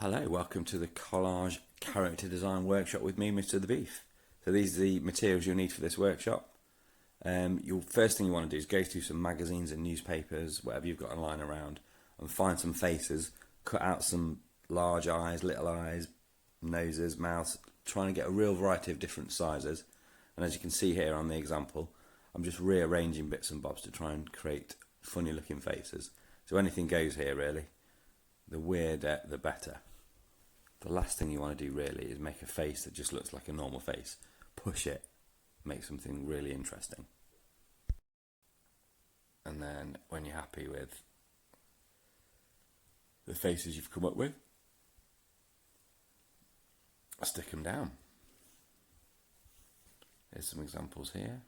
Hello, welcome to the Collage Character Design workshop with me, Mr. The Beef. So these are the materials you'll need for this workshop. First thing you want to do is go through some magazines and newspapers, whatever you've got online around, and find some faces, cut out some large eyes, little eyes, noses, mouths, trying to get a real variety of different sizes. And as you can see here on the example, I'm just rearranging bits and bobs to try and create funny looking faces. So anything goes here really. The weirder, the better. The last thing you want to do really is make a face that just looks like a normal face. Push it, make something really interesting. And then when you're happy with the faces you've come up with, stick them down. Here's some examples here.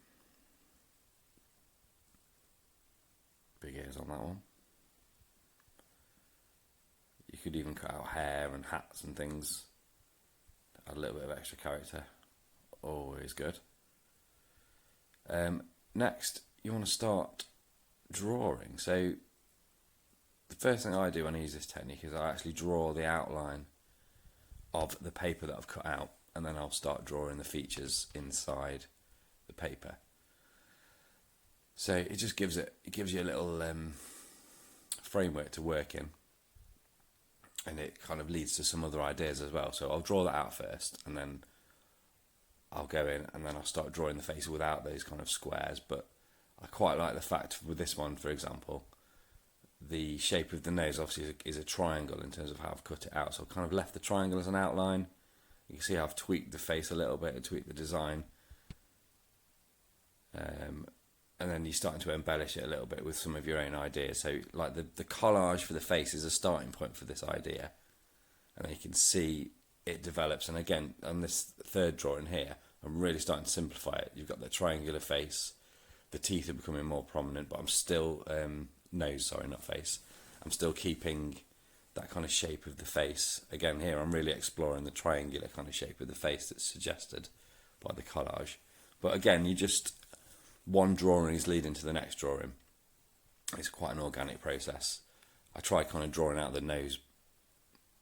Big ears on that one. You could even cut out hair and hats and things. Add a little bit of extra character. Always good. Next, you want to start drawing. So the first thing I do when I use this technique is I actually draw the outline of the paper that I've cut out, and then I'll start drawing the features inside the paper. So it just gives you a little framework to work in. And it kind of leads to some other ideas as well. So I'll draw that out first, and then I'll go in and then I'll start drawing the face without those kind of squares. But I quite like the fact with this one, for example, the shape of the nose obviously is a triangle in terms of how I've cut it out. So I've kind of left the triangle as an outline. You can see how I've tweaked the face a little bit and tweaked the design. And then you're starting to embellish it a little bit with some of your own ideas. So like the collage for the face is a starting point for this idea. And then you can see it develops. And again, on this third drawing here, I'm really starting to simplify it. You've got the triangular face, the teeth are becoming more prominent, but I'm still, nose, sorry, not face. I'm still keeping that kind of shape of the face. Again, here I'm really exploring the triangular kind of shape of the face that's suggested by the collage. But again, one drawing is leading to the next drawing. It's quite an organic process. I tried kind of drawing out the nose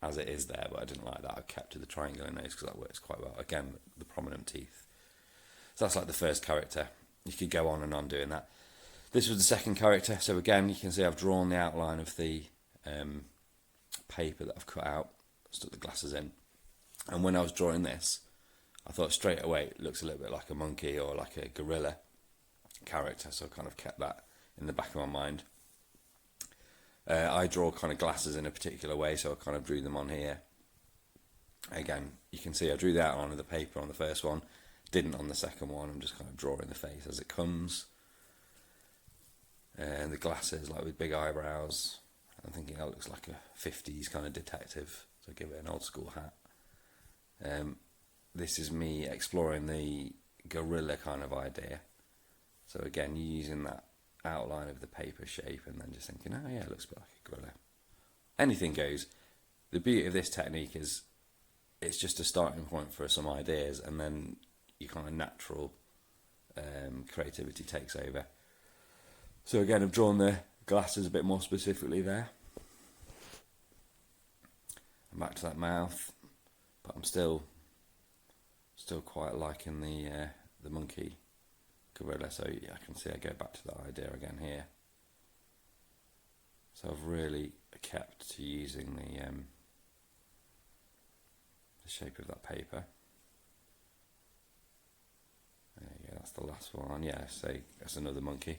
as it is there, but I didn't like that. I kept to the triangular nose because that works quite well. Again, the prominent teeth. So that's like the first character. You could go on and on doing that. This was the second character. So again, you can see I've drawn the outline of the paper that I've cut out, stuck the glasses in. And when I was drawing this, I thought straight away it looks a little bit like a monkey or like a gorilla character, so I kind of kept that in the back of my mind. I draw kind of glasses in a particular way, so I kind of drew them on here. Again, you can see I drew the outline of the paper on the first one, didn't on the second one. I'm just kind of drawing the face as it comes. And the glasses, like with big eyebrows, I'm thinking that looks like a 50s kind of detective, so I give it an old school hat. This is me exploring the gorilla kind of idea. So again, you're using that outline of the paper shape and then just thinking, oh yeah, it looks a bit like a gorilla. Anything goes. The beauty of this technique is it's just a starting point for some ideas, and then your kind of natural creativity takes over. So again, I've drawn the glasses a bit more specifically there. I'm back to that mouth, but I'm still quite liking the monkey gorilla, so yeah, I can see I go back to that idea again here. So I've really kept to using the shape of that paper. There you go, that's the last one. Yeah, so that's another monkey.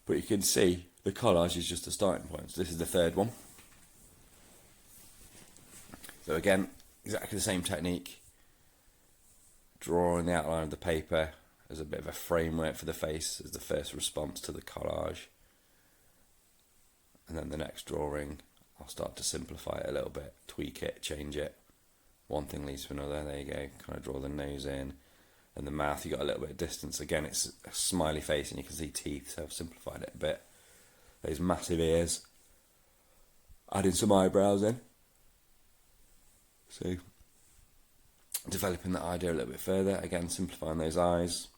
But you can see the collage is just a starting point. So this is the third one. So again, exactly the same technique. Drawing the outline of the paper as a bit of a framework for the face as the first response to the collage. And then the next drawing, I'll start to simplify it a little bit, tweak it, change it. One thing leads to another. There you go. Kind of draw the nose in. And the mouth, you got a little bit of distance. Again, it's a smiley face and you can see teeth, so I've simplified it a bit. Those massive ears. Adding some eyebrows in. So, developing that idea a little bit further. Again, simplifying those eyes.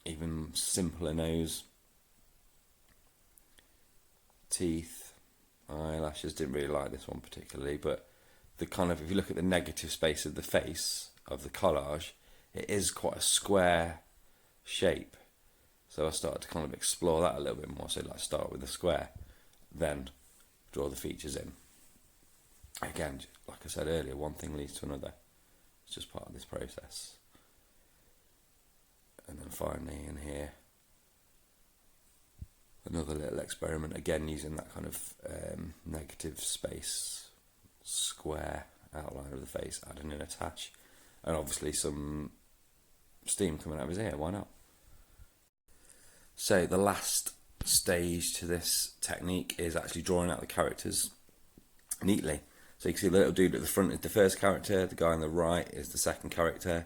Even simpler nose. Teeth. eyelashes. Didn't really like this one particularly, but the kind of, if you look at the negative space of the face of the collage, it is quite a square shape. So I started to kind of explore that a little bit more. So like start with the square, then draw the features in. Again, like I said earlier, one thing leads to another. It's just part of this process. And then finally in here, another little experiment, again using that kind of negative space, square outline of the face, adding in a tash, and obviously some steam coming out of his ear, why not? So the last stage to this technique is actually drawing out the characters neatly. So you can see the little dude at the front is the first character, the guy on the right is the second character.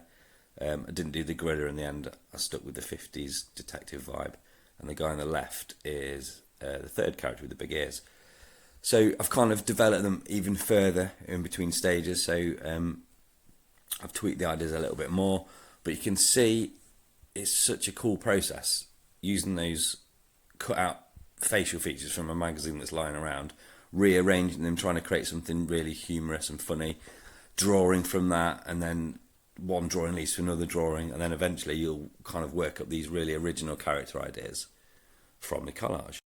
I didn't do the gorilla in the end, I stuck with the 50s detective vibe. And the guy on the left is the third character with the big ears. So I've kind of developed them even further in between stages. So I've tweaked the ideas a little bit more, but you can see it's such a cool process using those cut out facial features from a magazine that's lying around, rearranging them, trying to create something really humorous and funny, drawing from that, and then one drawing leads to another drawing, and then eventually you'll kind of work up these really original character ideas from the collage.